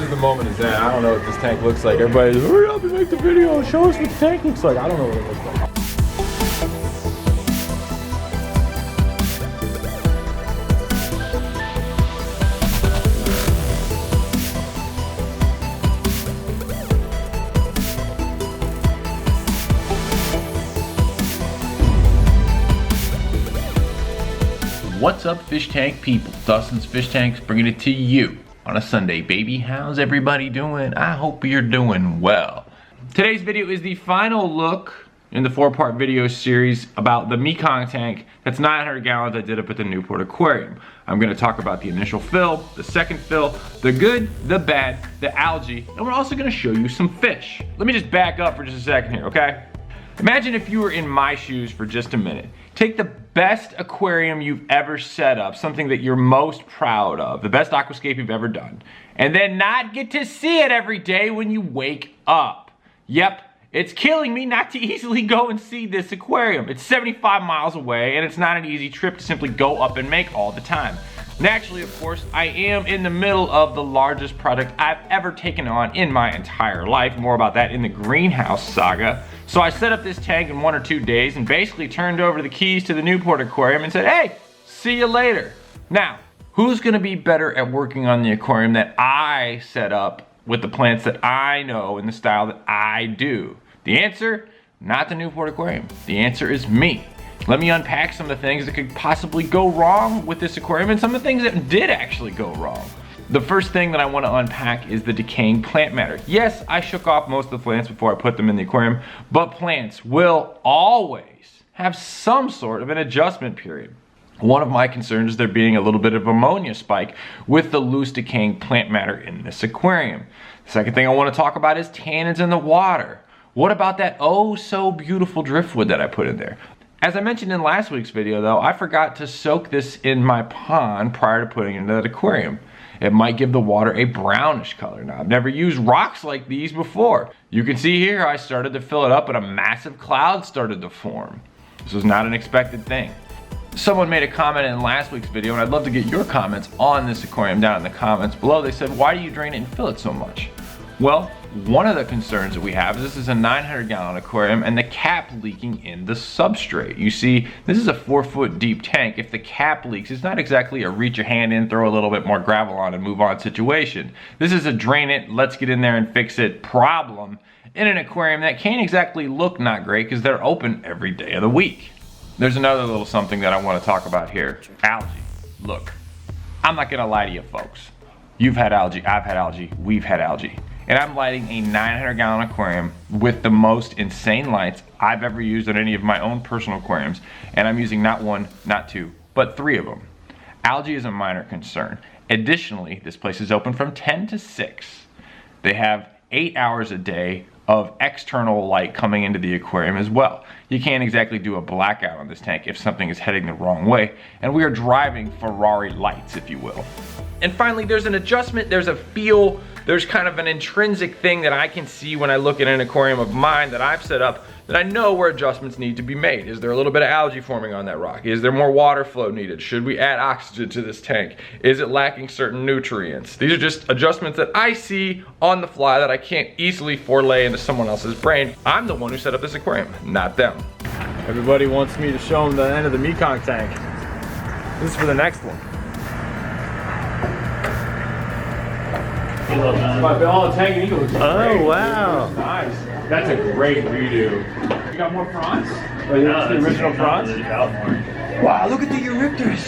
is the moment is that. I don't know what this tank looks like. Everybody's, hurry up and make the video. Show us what the tank looks like. I don't know what it looks like. What's up, fish tank people? Dustin's Fish Tanks bringing it to you on a Sunday, baby. How's everybody doing? I hope you're doing well. Today's video is the final look in the 4-part video series about the Mekong tank that's 900 gallons I did up at the Newport Aquarium. I'm going to talk about the initial fill, the second fill, the good, the bad, the algae, and we're also going to show you some fish. Let me just back up for just a second here, okay? Imagine if you were in my shoes for just a minute. Take the best aquarium you've ever set up, something that you're most proud of, the best aquascape you've ever done, and then not get to see it every day when you wake up. Yep, it's killing me not to easily go and see this aquarium. It's 75 miles away, and it's not an easy trip to simply go up and make all the time. Naturally, of course, I am in the middle of the largest project I've ever taken on in my entire life. More about that in the greenhouse saga. So I set up this tank in 1 or 2 days and basically turned over the keys to the Newport Aquarium and said, hey, see you later. Now, who's gonna be better at working on the aquarium that I set up with the plants that I know in the style that I do? The answer, not the Newport Aquarium. The answer is me. Let me unpack some of the things that could possibly go wrong with this aquarium and some of the things that did actually go wrong. The first thing that I want to unpack is the decaying plant matter. Yes, I shook off most of the plants before I put them in the aquarium, but plants will always have some sort of an adjustment period. One of my concerns is there being a little bit of ammonia spike with the loose decaying plant matter in this aquarium. The second thing I want to talk about is tannins in the water. What about that oh so beautiful driftwood that I put in there? As I mentioned in last week's video though, I forgot to soak this in my pond prior to putting it into that aquarium. It might give the water a brownish color. Now, I've never used rocks like these before. You can see here I started to fill it up and a massive cloud started to form. This was not an expected thing. Someone made a comment in last week's video, and I'd love to get your comments on this aquarium down in the comments below. They said, why do you drain it and fill it so much? Well, one of the concerns that we have is this is a 900 gallon aquarium and the cap leaking in the substrate. You see, this is a 4-foot deep tank. If the cap leaks, it's not exactly a reach your hand in, throw a little bit more gravel on and move on situation. This is a drain it, let's get in there and fix it problem in an aquarium that can't exactly look not great because they're open every day of the week. There's another little something that I want to talk about here. Algae. Look, I'm not gonna lie to you folks. You've had algae, I've had algae, we've had algae. And I'm lighting a 900 gallon aquarium with the most insane lights I've ever used on any of my own personal aquariums. And I'm using not 1, not 2, but 3 of them. Algae is a minor concern. Additionally, this place is open from 10 to 6. They have 8 hours a day of external light coming into the aquarium as well. You can't exactly do a blackout on this tank if something is heading the wrong way, and we are driving Ferrari lights, if you will. And finally, there's an adjustment, there's a feel, there's kind of an intrinsic thing that I can see when I look at an aquarium of mine that I've set up that I know where adjustments need to be made. Is there a little bit of algae forming on that rock? Is there more water flow needed? Should we add oxygen to this tank? Is it lacking certain nutrients? These are just adjustments that I see on the fly that I can't easily forelay into someone else's brain. I'm the one who set up this aquarium, not them. Everybody wants me to show them the end of the Mekong tank. This is for the next one. Oh, tank and eagle looks great. Oh, wow. Nice. That's a great redo. You got more prawns? Oh, yeah, the original prawns? Wow, look at the Eurypters.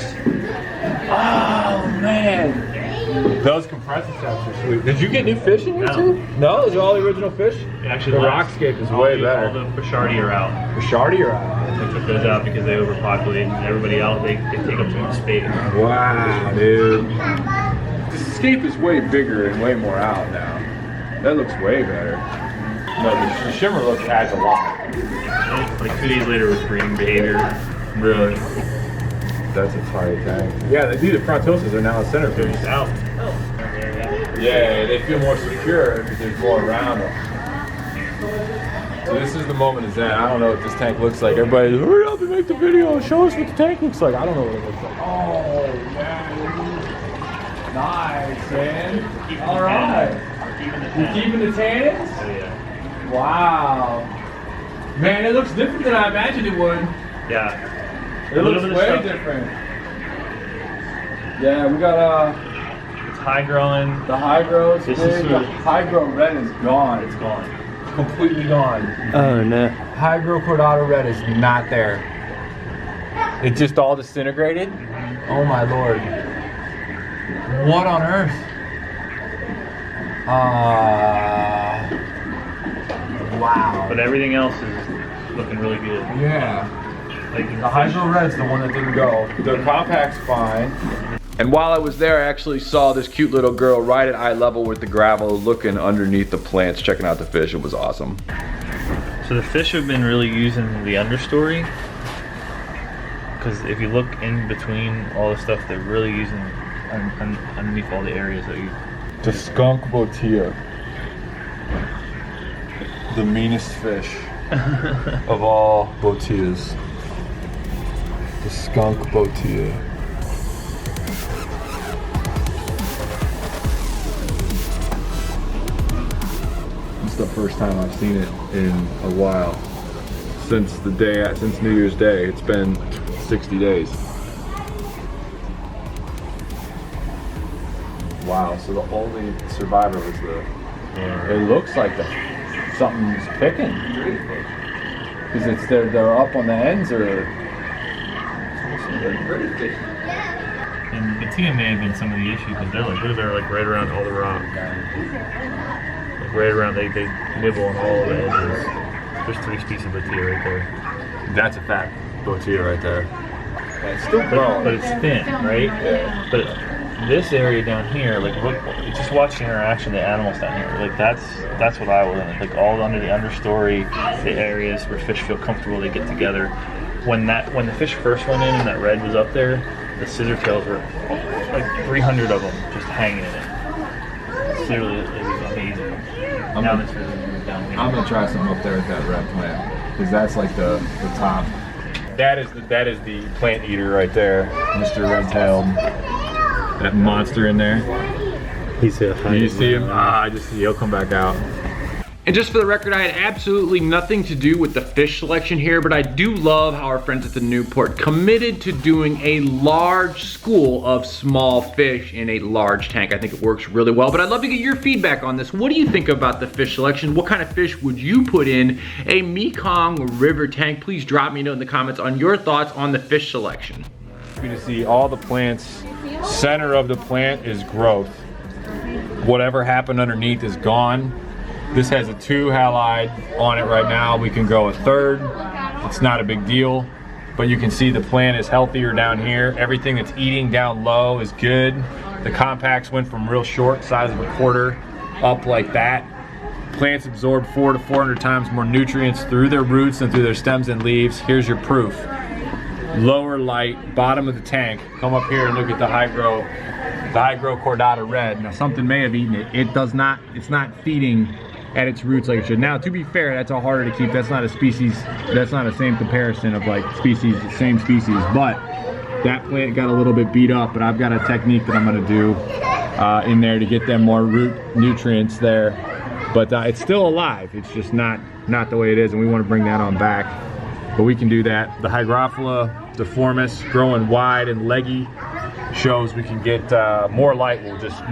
Oh, man. Those compressor traps are sweet. Did you get new fish in here too? No, those are all the original fish? Actually, the Rockscape is way better. All the Bashardi are out. Bashardi are out? They took those out because they overpopulate and everybody else, they take up too much space. Wow, dude. The scape is way bigger and way more out now. That looks way better. No, the shimmer look adds a lot. Like 2 days later with breeding behavior. Really? That's a tight tank. Yeah, they do. The frontoses are now a centerpiece. Out. Yeah, they feel more secure because there's more around them. So this is the moment is that. I don't know what this tank looks like. Everybody's, hurry up and make the video. Show us what the tank looks like. I don't know what it looks like. Oh, man. Nice, man. Keeping All the right. tannins. Keeping the You tannins. keeping the tannins? Oh yeah. Wow. Man, it looks different than I imagined it would. Yeah. It looks way different. Yeah, we got It's high growing. the high grows. This is The food. high grow red is gone. It's gone. Completely gone. Oh no. High grow cordata red is not there. It just all disintegrated. Oh my lord. What on earth? Wow. But everything else is looking really good. Yeah. Like The hydro red's the one that didn't go. The compact's fine. And while I was there, I actually saw this cute little girl right at eye level with the gravel looking underneath the plants, checking out the fish. It was awesome. So the fish have been really using the understory, because if you look in between all the stuff, they're really using underneath all the areas that you. The skunk botia. The meanest fish of all botias. The skunk botia. It's the first time I've seen it in a while. Since New Year's Day. It's been 60 days. Wow, so the only survivor was it looks like something's picking. Because they're up on the ends or... And the Tia may have been some of the issue, because they're like right around all the rock. Like right around, they nibble on all the edges. There's 3 species of Tia right there. That's a fat botia right there. And it's still growing. But it's thin, right? Yeah. But this area down here, like look, just watch the interaction of the animals down here. Like that's what I will limit. Like all under the understory, the areas where fish feel comfortable, they get together. When the fish first went in and that red was up there, the scissor tails were like 300 of them just hanging in it. It's literally, it was amazing. Now this is down here. I'm gonna try something up there with that red plant, because that's like the top. That is the plant eater right there, Mr. Red-tailed. That monster in there. He's a Do you see him? I just see he'll come back out. And just for the record, I had absolutely nothing to do with the fish selection here, but I do love how our friends at the Newport committed to doing a large school of small fish in a large tank. I think it works really well, but I'd love to get your feedback on this. What do you think about the fish selection? What kind of fish would you put in a Mekong River tank? Please drop me a note in the comments on your thoughts on the fish selection. Happy to see all the plants. Center of the plant is growth. Whatever happened underneath is gone. This has a 2 halide on it right now. We can grow a 3rd. It's not a big deal, but you can see the plant is healthier down here. Everything that's eating down low is good. The compacts went from real short, size of a quarter, up like that. Plants absorb 400 to 400 times more nutrients through their roots than through their stems and leaves. Here's your proof. Lower light, bottom of the tank. Come up here and look at the high grow cordata red. Now something may have eaten it. It's not feeding at its roots like it should. Now to be fair, that's all harder to keep. That's not a species, that's not the same comparison of like same species, but that plant got a little bit beat up, but I've got a technique that I'm gonna do in there to get them more root nutrients there. But it's still alive. It's just not the way it is, and we want to bring that on back. But we can do that. The Hygrophila deformis growing wide and leggy shows we can get more light will just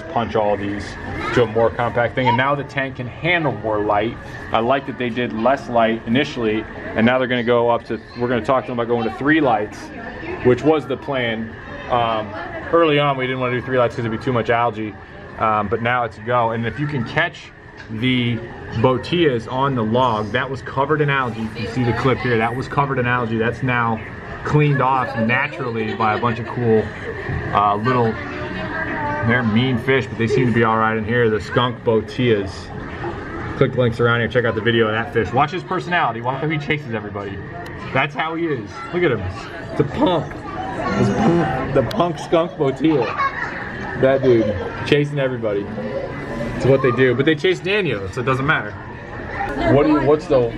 punch all these to a more compact thing. And now the tank can handle more light. I like that they did less light initially, and now they're going to go up to, we're going to talk to them about going to 3 lights, which was the plan. Early on we didn't want to do 3 lights because it'd be too much algae, but now it's a go. And if you can catch the botias on the log, that was covered in algae. You can see the clip here, that was covered in algae. That's now cleaned off naturally by a bunch of cool little, they're mean fish, but they seem to be all right in here. The skunk botias. Click the links around here, check out the video of that fish. Watch his personality, watch how he chases everybody. That's how he is. Look at him, it's a punk. The punk skunk botia. That dude, chasing everybody. It's what they do, but they chase Daniel, so it doesn't matter. What's the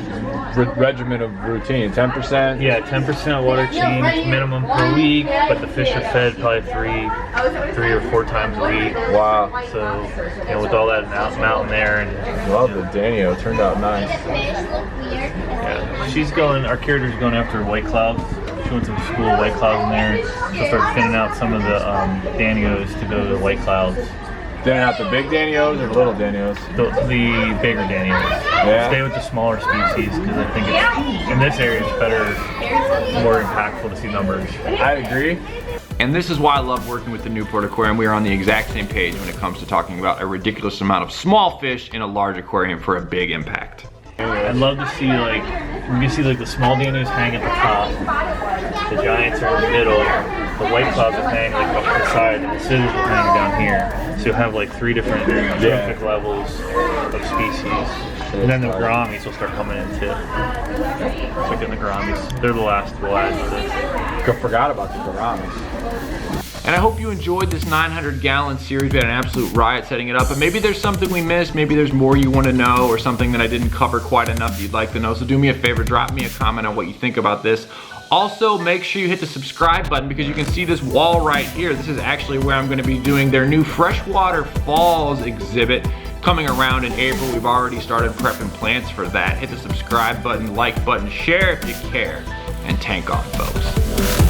regimen of routine? 10%? Yeah, 10% water change minimum per week, but the fish are fed probably three or four times a week. Wow. So, you know, with all that mountain there, and Love the Danio. Turned out nice. yeah, she's going. Our carrier's going after white clouds. She went to the school of white clouds in there. She'll start thinning out some of the Danios to go to the white clouds. Thinning out the big Danios or the little Danios? The bigger Danios. Yeah. Stay with the smaller species because I think it's, in this area it's better, more impactful to see numbers. I agree. And this is why I love working with the Newport Aquarium. We are on the exact same page when it comes to talking about a ridiculous amount of small fish in a large aquarium for a big impact. I'd love to see like, you can see like the small Danios hang at the top, the giants are in the middle, the white clouds will hang like up the side, and the scissors will hang down here. So you'll have like 3 different trophic levels of species. And then the gouramis will start coming in too. Check in the gouramis. They're the last we'll add to this. I forgot about the gouramis. And I hope you enjoyed this 900-gallon series. We had an absolute riot setting it up. And maybe there's something we missed. Maybe there's more you want to know or something that I didn't cover quite enough you'd like to know. So do me a favor, drop me a comment on what you think about this. Also, make sure you hit the subscribe button because you can see this wall right here. This is actually where I'm going to be doing their new Freshwater Falls exhibit coming around in April. We've already started prepping plants for that. Hit the subscribe button, like button, share if you care, and tank on, folks.